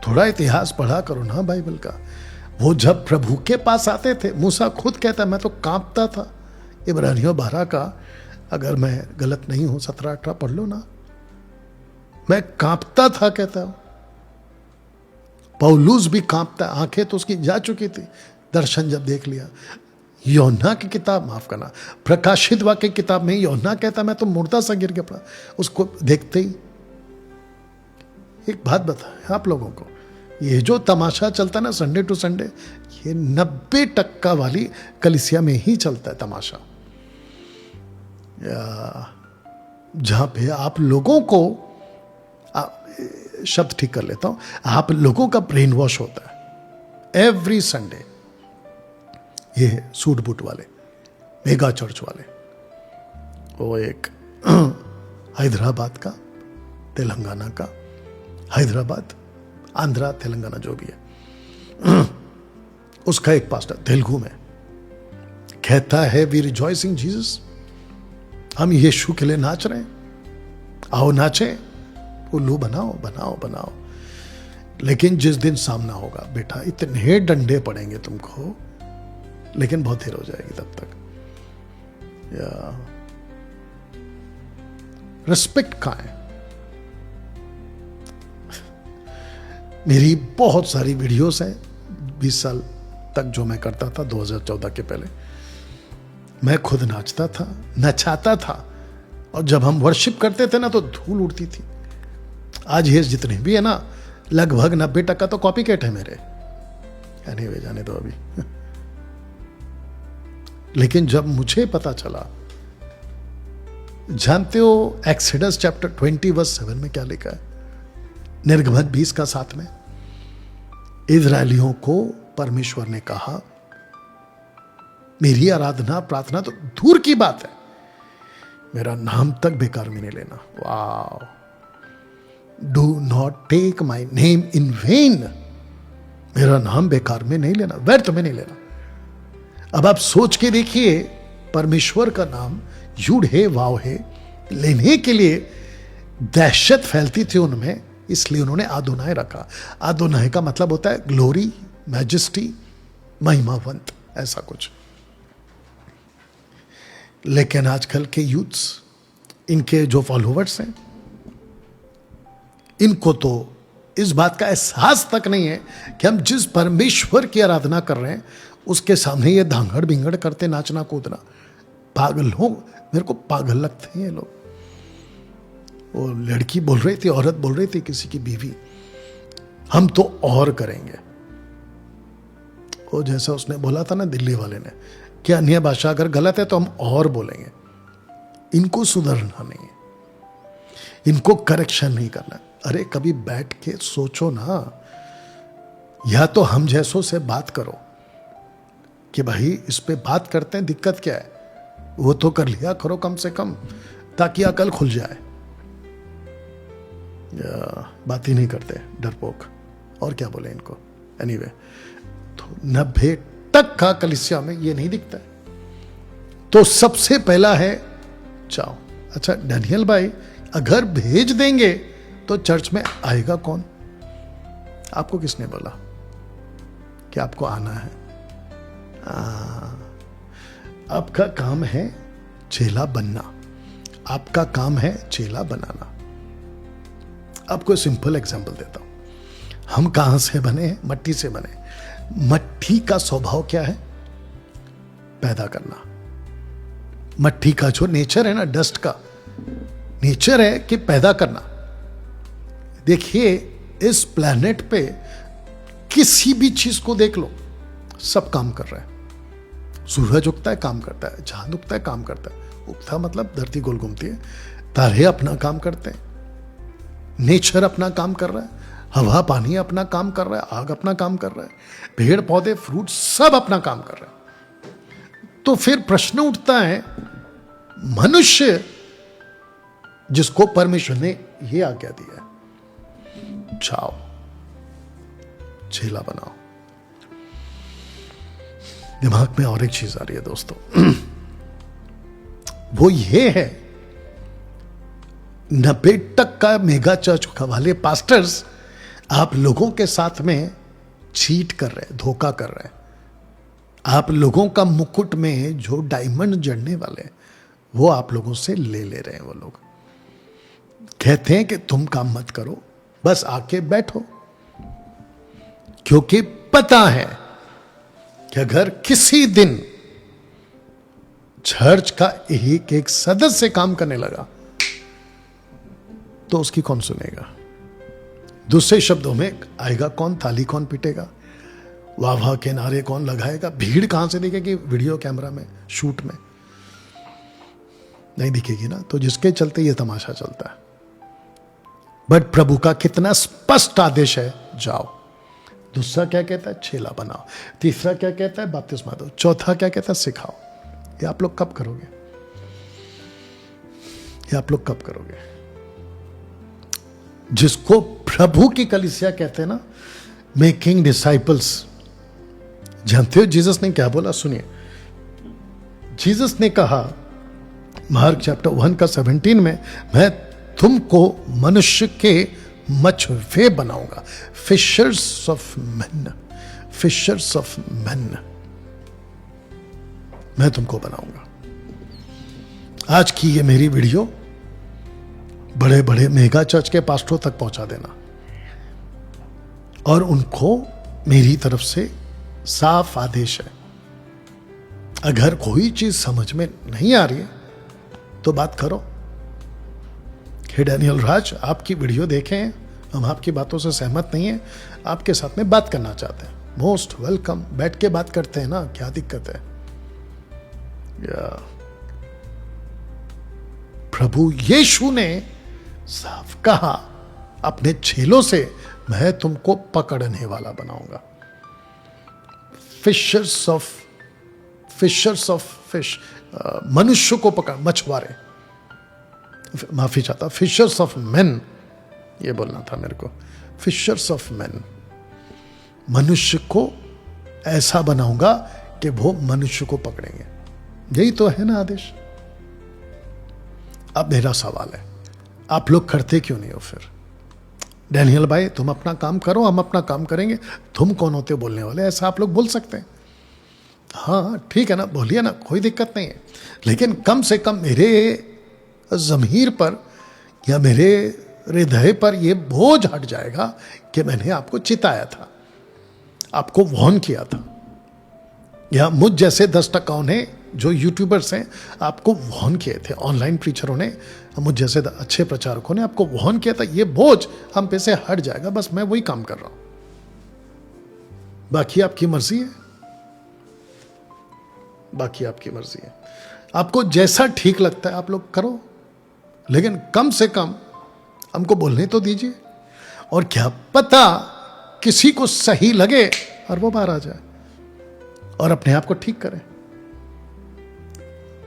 थोड़ा इतिहास पढ़ा करो ना बाइबल का। वो जब प्रभु के पास आते थे, मूसा खुद कहता है मैं तो कांपता था। इब्रानियों 12 का, अगर मैं गलत नहीं हूं, 17-18 पढ़ लो ना, मैं कांपता था कहता हूं। पौलुस भी कांपता, आंखें तो उसकी जा चुकी थी दर्शन जब देख लिया। यूहन्ना की किताब, माफ करना, प्रकाशित वाक्य की किताब में यूहन्ना कहता मैं तो मुर्दा सा गिर के पड़ा उसको देखते ही। एक बात बता आप लोगों को, ये जो तमाशा चलता ना संडे टू संडे, ये 90% वाली कलीसिया में ही चलता है तमाशा, जहां पे आप लोगों को, शब्द ठीक कर लेता हूं, आप लोगों का ब्रेन वॉश होता है एवरी संडे। ये सूट बूट वाले, मेगा चर्च वाले, वो एक हैदराबाद का, तेलंगाना का, हैदराबाद, आंध्रा, तेलंगाना जो भी है, उसका एक पास्टर तेलुगु में कहता है वी रिजॉइसिंग जीसस, हम यीशु के लिए नाच रहे हैं, आओ नाचे, उल्लू बनाओ बनाओ बनाओ। लेकिन जिस दिन सामना होगा बेटा, इतने डंडे पड़ेंगे तुमको, लेकिन बहुत देर हो जाएगी तब तक। या रिस्पेक्ट कहां है? मेरी बहुत सारी वीडियोस हैं 20 साल तक जो मैं करता था, 2014 के पहले मैं खुद नाचता था, नचाता था, और जब हम वर्शिप करते थे ना तो धूल उड़ती थी। आज ये जितने भी है ना, लगभग 90% तो कॉपी कैट है मेरे। एनीवे, जाने दो अभी। लेकिन जब मुझे पता चला, जानते हो एक्सोडस चैप्टर 20:7 में क्या लिखा है? निर्गमन 20:7 में इजरायलियों को परमेश्वर ने कहा, मेरी आराधना प्रार्थना तो दूर की बात है, मेरा नाम तक बेकार में नहीं लेना। वाह, do not take my name in vain, मेरा नाम बेकार में नहीं लेना, व्यर्थ में नहीं लेना। अब आप सोच के देखिए, परमेश्वर का नाम यूड है वाव है लेने के लिए दहशत फैलती थी उनमें, इसलिए उन्होंने आदोनाय रखा। आदोनाय का मतलब होता है ग्लोरी, मैजेस्टी, महिमावंत, ऐसा कुछ। लेकिन आजकल के यूथ्स, इनके जो फॉलोवर्स हैं, इनको तो इस बात का एहसास तक नहीं है कि हम जिस परमेश्वर की आराधना कर रहे हैं उसके सामने ये धांगड़ बिंगड़ करते नाचना कूदना, पागल हो, मेरे को पागल लगते हैं ये लोग। वो लड़की बोल रही थी, औरत बोल रही थी किसी की बीवी, हम तो और करेंगे। वो जैसा उसने बोला था ना दिल्ली वाले ने, कि अन्य भाषा अगर गलत है तो हम और बोलेंगे। इनको सुधरना नहीं है, इनको करेक्शन नहीं करना। अरे कभी बैठ के सोचो ना, या तो हम जैसों से बात करो कि भाई इस पे बात करते हैं, दिक्कत क्या है, वो तो कर लिया करो कम से कम, ताकि अकल खुल जाए। बात ही नहीं करते, डरपोक, और क्या बोले इनको। एनीवे, तो 90% कलीसिया में ये नहीं दिखता है। तो सबसे पहला है जाओ। अच्छा डैनियल भाई, अगर भेज देंगे तो चर्च में आएगा कौन? आपको किसने बोला कि आपको आना है? आपका काम है चेला बनना, आपका काम है चेला बनाना। आपको सिंपल एग्जांपल देता हूं। हम कहां से बने हैं? मट्टी से बने। मट्टी का स्वभाव क्या है? पैदा करना। मट्टी का जो नेचर है ना, डस्ट का नेचर है कि पैदा करना। देखिए इस प्लेनेट पे किसी भी चीज को देख लो, सब काम कर रहा है। सूरज उगता है काम करता है, चांद उगता है काम करता है। उगता मतलब धरती गोल घूमती है, तारे अपना काम करते हैं, नेचर अपना काम कर रहा है, हवा पानी अपना काम कर रहा है, आग अपना काम कर रहा है, पेड़ पौधे फ्रूट सब अपना काम कर रहे हैं। तो फिर प्रश्न उठता है, मनुष्य जिसको परमेश्वर ने यह आज्ञा दी है, जाओ चेला बनाओ। दिमाग में और एक चीज आ रही है दोस्तों, वो ये है 90% मेगा चर्च वाले पास्टर्स आप लोगों के साथ में चीट कर रहे हैं, धोखा कर रहे हैं। आप लोगों का मुकुट में जो डायमंड जड़ने वाले हैं, वो आप लोगों से ले रहे हैं। वो लोग कहते हैं कि तुम काम मत करो, बस आके बैठो, क्योंकि पता है कि अगर किसी दिन चर्च का एक एक सदस्य काम करने लगा तो उसकी कौन सुनेगा? दूसरे शब्दों में आएगा कौन? थाली कौन पीटेगा? वाह वाह के नारे कौन लगाएगा? भीड़ कहां से दिखेगी? वीडियो कैमरा में, शूट में नहीं दिखेगी ना। तो जिसके चलते ये तमाशा चलता है। बट प्रभु का कितना स्पष्ट आदेश है, जाओ। दूसरा क्या कहता है? चेला बनाओ। तीसरा क्या कहता है? बपतिस्मा दो। चौथा क्या कहता है? सिखाओ। ये आप लोग कब करोगे? ये आप लोग कब करोगे? जिसको प्रभु की कलीसिया कहते हैं ना, मेकिंग डिसाइपल्स। जानते हो जीसस ने क्या बोला? सुनिए, जीसस ने कहा मार्क चैप्टर 1 का 17 में, मैं तुमको मनुष्य के मछुए बनाऊंगा, fishers of man, fishers of man मैं तुमको बनाऊंगा। आज की ये मेरी वीडियो बड़े बड़े मेगा चर्च के पास्टरों तक पहुंचा देना, और उनको मेरी तरफ से साफ आदेश है, अगर कोई चीज समझ में नहीं आ रही है तो बात करो। हे डैनियल राज, आपकी वीडियो देखें, हम आपकी बातों से सहमत नहीं है, आपके साथ में बात करना चाहते हैं, मोस्ट वेलकम। बैठ के बात करते हैं ना, क्या दिक्कत है? प्रभु यीशु ने साफ कहा अपने चेलों से, मैं तुमको पकड़ने वाला बनाऊंगा, फिशर्स ऑफ फिश, मनुष्य को पकड़, मछुआरे, माफी चाहता, फिशर्स ऑफ मैन ये बोलना था मेरे को, फिशर्स ऑफ मैन। मनुष्य को ऐसा बनाऊंगा कि वो मनुष्य को पकड़ेंगे। यही तो है ना आदेश। अब मेरा सवाल है, आप लोग करते क्यों नहीं हो फिर? डैनियल भाई तुम अपना काम करो, हम अपना काम करेंगे, तुम कौन होते बोलने वाले? ऐसा आप लोग बोल सकते हैं। हाँ ठीक है ना, बोलिए ना, कोई दिक्कत नहीं है, लेकिन कम से कम मेरे ज़मीर पर या मेरे हृदय पर यह बोझ हट जाएगा कि मैंने आपको चिताया था, आपको वार्न किया था। या मुझ जैसे 10% ने जो यूट्यूबर्स हैं आपको वार्न किए थे, ऑनलाइन प्रीचरों ने, मुझ जैसे अच्छे प्रचारकों ने आपको वार्न किया था, ये बोझ हम पे से हट जाएगा, बस मैं वही काम कर रहा हूं, बाकी आपकी मर्जी है, बाकी आपकी मर्जी है, आपको जैसा ठीक लगता है आप लोग करो, लेकिन कम से कम हमको बोलने तो दीजिए। और क्या पता किसी को सही लगे और वो बाहर आ जाए और अपने आप को ठीक करे।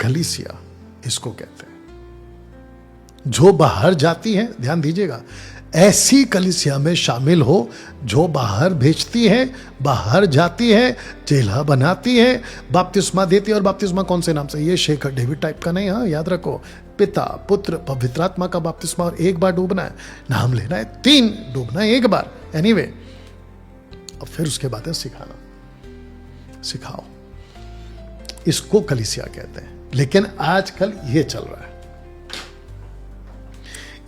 कलीसिया इसको कहते हैं। जो बाहर जाती है, ध्यान दीजिएगा, ऐसी कलीसिया में शामिल हो जो बाहर भेजती है, बाहर जाती है, चेला बनाती है, बपतिस्मा देती है। और बपतिस्मा कौन से नाम से? ये शेखर डेविड टाइप का नहीं, हाँ याद रखो, पिता पुत्र पवित्र आत्मा का बपतिस्मा, और एक बार डूबना है, नाम लेना है, 3 डूबना है एक बार, एनीवे। और फिर उसके बाद है सिखाना, सिखाओ, इसको कलीसिया कहते हैं। लेकिन आजकल ये चल रहा है,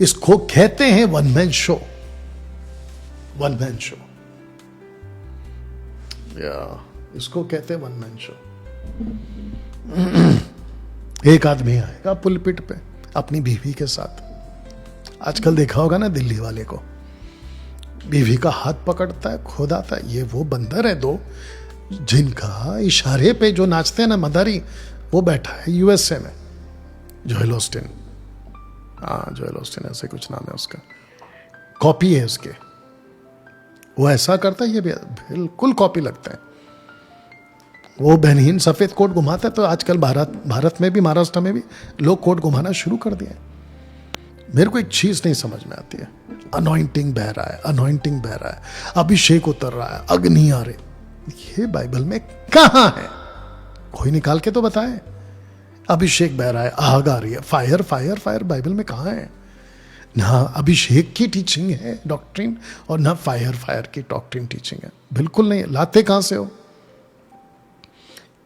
इसको कहते हैं one man show, one man show, या इसको कहते हैं वन मैन शो। एक आदमी आएगा पुलपिट पे अपनी बीवी के साथ, आजकल देखा होगा ना दिल्ली वाले को, बीवी का हाथ पकड़ता है, खुद आता है। ये वो बंदर है 2 जिनका इशारे पे जो नाचते हैं ना मदारी, वो बैठा है यूएसए में, जोएल ऑस्टिन, हाँ जोएल ऑस्टिन ऐसे कुछ नाम है उसका, कॉपी है उसके, वो ऐसा करता है, ये भी बिल्कुल कॉपी लगता है। वो बहनहीन सफेद कोट घुमाता है, तो आजकल भारत में भी, महाराष्ट्र में भी लोग कोट घुमाना शुरू कर दिए। मेरे को एक चीज नहीं समझ में आती है, अनॉइंटिंग बह रहा है, अनॉइंटिंग बह रहा है, अभिषेक उतर रहा है, अग्नि आ रही, ये बाइबल में कहां है? कोई निकाल के तो बताए। अभिषेक बह रहा है, आग आ रही है, फायर फायर फायर, बाइबल में कहां है? ना अभिषेक की टीचिंग है डॉक्ट्रिन, और ना फायर फायर की डॉक्ट्रिन टीचिंग है, बिल्कुल नहीं है। लाते कहां से हो?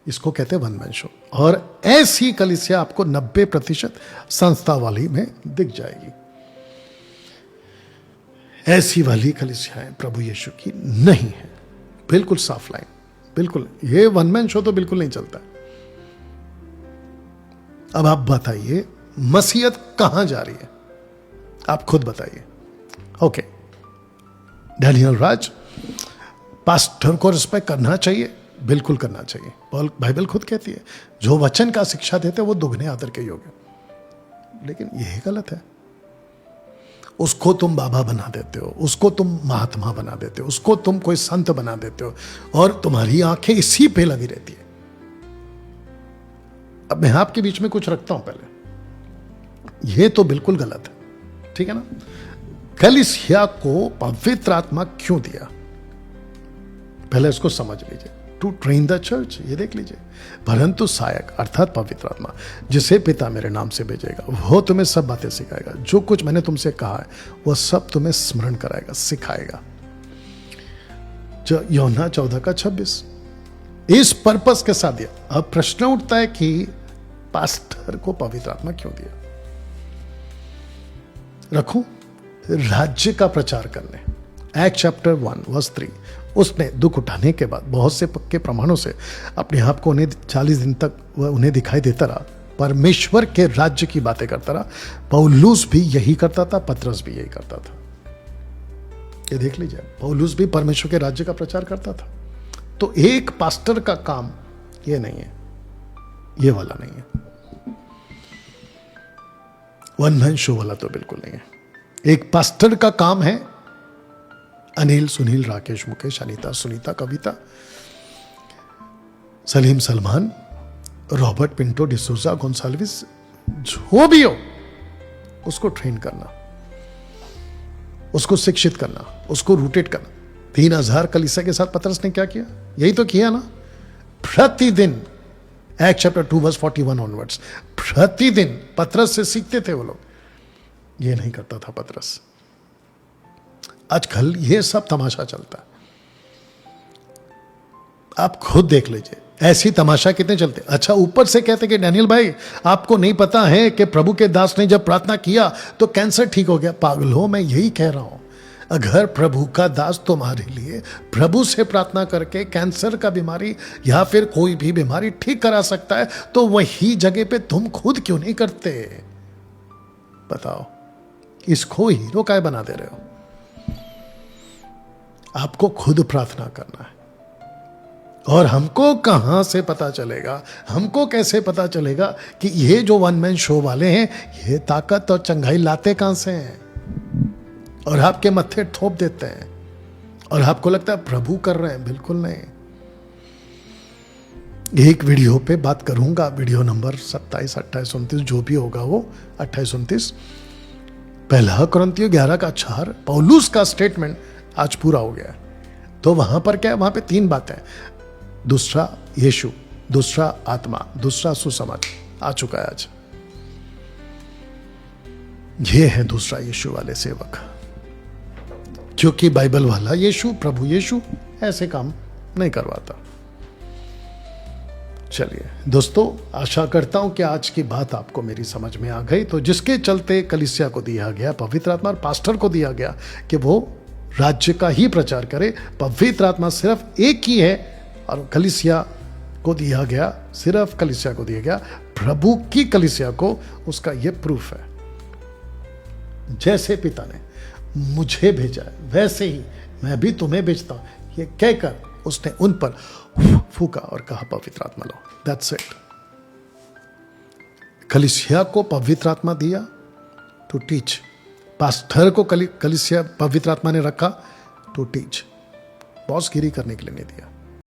इसको कहते हैं वन मैन शो। और ऐसी कलीसिया आपको 90% संस्था वाली में दिख जाएगी। ऐसी वाली कलीसियाएं प्रभु यीशु की नहीं है, बिल्कुल साफ लाइन, बिल्कुल। ये वन मैन शो तो बिल्कुल नहीं चलता। अब आप बताइए मसीहत कहां जा रही है? आप खुद बताइए। ओके, डैनियल राज, पास्टर को रिस्पेक्ट करना चाहिए, बिल्कुल करना चाहिए। बाइबल खुद कहती है जो वचन का शिक्षा देते हैं वो दुगने आदर के योग्य, लेकिन यही गलत है। उसको तुम बाबा बना देते हो, उसको तुम महात्मा बना देते हो, उसको तुम कोई संत बना देते हो, और तुम्हारी आंखें इसी पे लगी रहती है। अब मैं आपके बीच में कुछ रखता हूं पहले, ये तो बिल्कुल गलत है, ठीक है ना? कलीसिया को पवित्र आत्मा क्यों दिया, पहले इसको समझ लीजिए। टू ट्रेन द चर्च, ये देख लीजिए। परंतु सहायक अर्थात पवित्र आत्मा, जिसे पिता मेरे नाम से भेजेगा, वो तुम्हें सब बातें सिखाएगा, जो कुछ मैंने तुमसे कहा है वो सब तुम्हें स्मरण कराएगा, सिखाएगा। यूहन्ना 14:26 इस पर्पस के साथ दिया। अब प्रश्न उठता है कि पास्टर को पवित्र आत्मा क्यों दिया? रखूं, राज्य का प्रचार करने। एक्ट चैप्टर 1:3, उसने दुख उठाने के बाद बहुत से पक्के प्रमाणों से अपने आप को 40 दिन तक वह उन्हें दिखाई देता रहा, परमेश्वर के राज्य की बातें करता रहा। पौलुस भी यही करता था, पतरस भी यही करता था। ये देख लीजिए, पौलुस भी परमेश्वर के राज्य का प्रचार करता था। तो एक पास्टर का काम ये नहीं है, ये वाला नहीं है, वन मैन शो वाला तो बिल्कुल नहीं है। एक पास्टर का काम है अनिल, सुनील, राकेश, मुकेश, अनीता, सुनीता, कविता, सलीम, सलमान, रॉबर्ट, पिंटो, डिसूजा, गोंसाल्विस, जो भी हो, उसको ट्रेन करना, उसको शिक्षित करना, उसको रूटेड करना। 3000 कलीसिया के साथ पतरस ने क्या किया? यही तो किया ना, प्रतिदिन। एक्ट चैप्टर 2:41 ऑनवर्ड्स, प्रतिदिन पतरस से सीखते थे वो लोग। ये नहीं करता था पतरस। आजकल ये सब तमाशा चलता है, आप खुद देख लीजिए, ऐसी तमाशा कितने चलते। अच्छा, ऊपर से कहते कि डैनियल भाई आपको नहीं पता है कि प्रभु के दास ने जब प्रार्थना किया तो कैंसर ठीक हो गया। पागल हो, मैं यही कह रहा हूं। अगर प्रभु का दास तुम्हारे लिए प्रभु से प्रार्थना करके कैंसर का बीमारी या फिर कोई भी बीमारी ठीक करा सकता है, तो वही जगह पे तुम खुद क्यों नहीं करते? बताओ, इसको हीरो काय बना दे रहे हो? आपको खुद प्रार्थना करना है। और हमको कहां से पता चलेगा, हमको कैसे पता चलेगा कि ये जो वन मैन शो वाले हैं ये ताकत और चंगाई लाते कहां से हैं? और आपके मत्थे थोप देते हैं और आपको लगता है प्रभु कर रहे हैं। बिल्कुल नहीं। एक वीडियो पे बात करूंगा, वीडियो नंबर 27, 28, 29 जो भी होगा वो 28, 29, पहला कुरिन्थियों 11 का 4 पौलुस का स्टेटमेंट आज पूरा हो गया। तो वहां पर क्या है? वहां पे 3 बातें, दूसरा यीशु, दूसरा आत्मा, दूसरा सुसमाचार आ चुका है आज। ये है दूसरा यीशु वाले सेवक, क्योंकि बाइबल वाला यीशु, प्रभु यीशु ऐसे काम नहीं करवाता। चलिए दोस्तों, आशा करता हूं कि आज की बात आपको मेरी समझ में आ गई। तो जिसके चलते कलीसिया को दिया गया, पवित्र आत्मा और पास्टर को दिया गया कि वो राज्य का ही प्रचार करे। पवित्र आत्मा सिर्फ एक ही है और कलीसिया को दिया गया, सिर्फ कलीसिया को दिया गया, प्रभु की कलीसिया को। उसका यह प्रूफ है, जैसे पिता ने मुझे भेजा है वैसे ही मैं भी तुम्हें भेजता हूं, ये कहकर उसने उन पर फूका और कहा पवित्र आत्मा लो। That's it. कलीसिया को पवित्र आत्मा दिया टू टीच, पास्टर को कलीसिया पवित्र आत्मा ने रखा टू टीच, बॉसगिरी करने के लिए नहीं दिया।